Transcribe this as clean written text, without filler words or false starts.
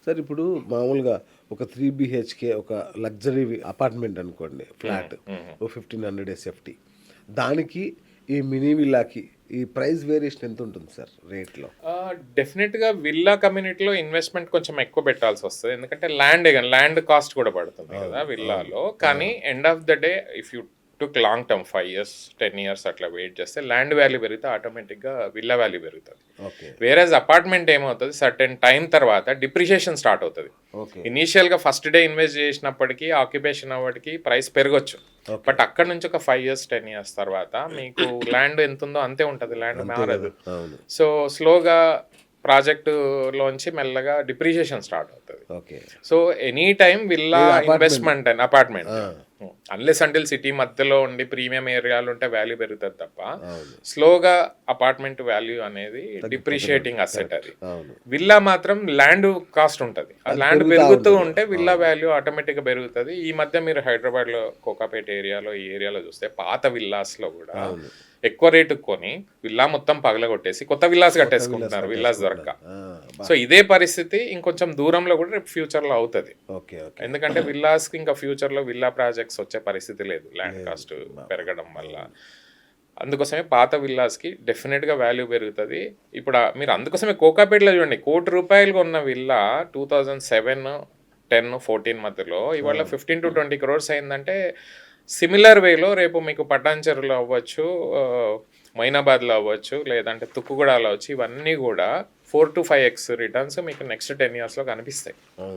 Sir ఇప్పుడు మామూలుగా ఒక 3 బిహెచ్కే ఒక లగ్జరీ అపార్ట్మెంట్ అనుకోండి, ఫ్లాట్ ఓ 1500 ఎస్ఎఫ్టీ, దానికి ఈ మినీ విల్లాకి ఈ ప్రైస్ వేరియేషన్ ఎంత ఉంటుంది సార్ రేట్లో? డెఫినెట్గా విల్లా కమ్యూనిటీలో ఇన్వెస్ట్మెంట్ కొంచెం ఎక్కువ పెట్టాల్సి వస్తుంది, ఎందుకంటే ల్యాండ్ కాస్ట్ కూడా పడుతుంది కదా విల్లాలో. కానీ end of the day if you took long term 5 years 10 years అట్లా వెయిట్ చేస్తే ల్యాండ్ వాల్యూ పెరిగితే ఆటోమేటిక్గా విల్లా వాల్యూ పెరుగుతుంది. ఓకే. వేరేజ్ అపార్ట్మెంట్ ఏమవుతుంది, సర్టెన్ టైం తర్వాత డిప్రిషియేషన్ స్టార్ట్ అవుతుంది. ఓకే. ఇనీషియల్గా ఫస్ట్ డే ఇన్వెస్ట్ చేసినప్పటికీ ఆక్యుపేషన్ అవ్వడానికి ప్రైస్ పెరగొచ్చు, బట్ అక్కడ నుంచి ఒక 5 years 10 years తర్వాత మీకు ల్యాండ్ ఎంత ఉందో అంతే ఉంటుంది, ల్యాండ్ మారదు. అవును. సో స్లోగా ప్రాజెక్టులోంచి మెల్లగా డిప్రిషియేషన్ స్టార్ట్ అవుతుంది. Okay. So any time villa investment and apartment unless until city మధ్యలో ఉండి ప్రీమియం ఏరియాలు ఉంటే వాల్యూ పెరుగుతుంది తప్ప స్లోగా అపార్ట్మెంట్ వాల్యూ అనేది డిప్రిషియేటింగ్ అసెట్. అది విల్లా మాత్రం ల్యాండ్ కాస్ట్ ఉంటుంది, ఆ ల్యాండ్ పెరుగుతూ ఉంటే విల్లా వాల్యూ ఆటోమేటిక్గా పెరుగుతుంది. ఈ మధ్య మీరు హైదరాబాద్లో కోకాపేట ఏరియాలో ఈ ఏరియాలో చూస్తే పాత విల్లాస్లో కూడా ఎక్కువ రేటు కొని విల్లా మొత్తం పగలగొట్టేసి కొత్త విల్లాస్ కట్టేసుకుంటున్నారు, విల్లాస్ దొరక్క. సో ఇదే పరిస్థితి ఇంకొంచెం దూరంలో కూడా రేపు ఫ్యూచర్లో అవుతుంది, ఎందుకంటే విల్లాస్కి ఇంకా ఫ్యూచర్లో విల్లా ప్రాజెక్ట్స్ వచ్చే పరిస్థితి లేదు ల్యాండ్ కాస్ట్ పెరగడం వల్ల. అందుకోసమే పాత విల్లాస్కి డెఫినెట్గా వాల్యూ పెరుగుతుంది. ఇప్పుడు మీరు అందుకోసమే కోకాపేటలో చూడండి, ₹1,00,00,000 ఉన్న విల్లా 2007, 10, 14 మధ్యలో ఇవాళ 15 to 20 crores అయిందంటే సిమిలర్ వేలో రేపు మీకు పటాన్చెరులో అవ్వచ్చు, మైనాబాద్లో అవ్వచ్చు, లేదంటే తుక్కుగూడలో అవ్వచ్చు, ఇవన్నీ కూడా 4 to 5x రిటర్న్స్ మీకు నెక్స్ట్ 10 yearsలో కనిపిస్తాయి.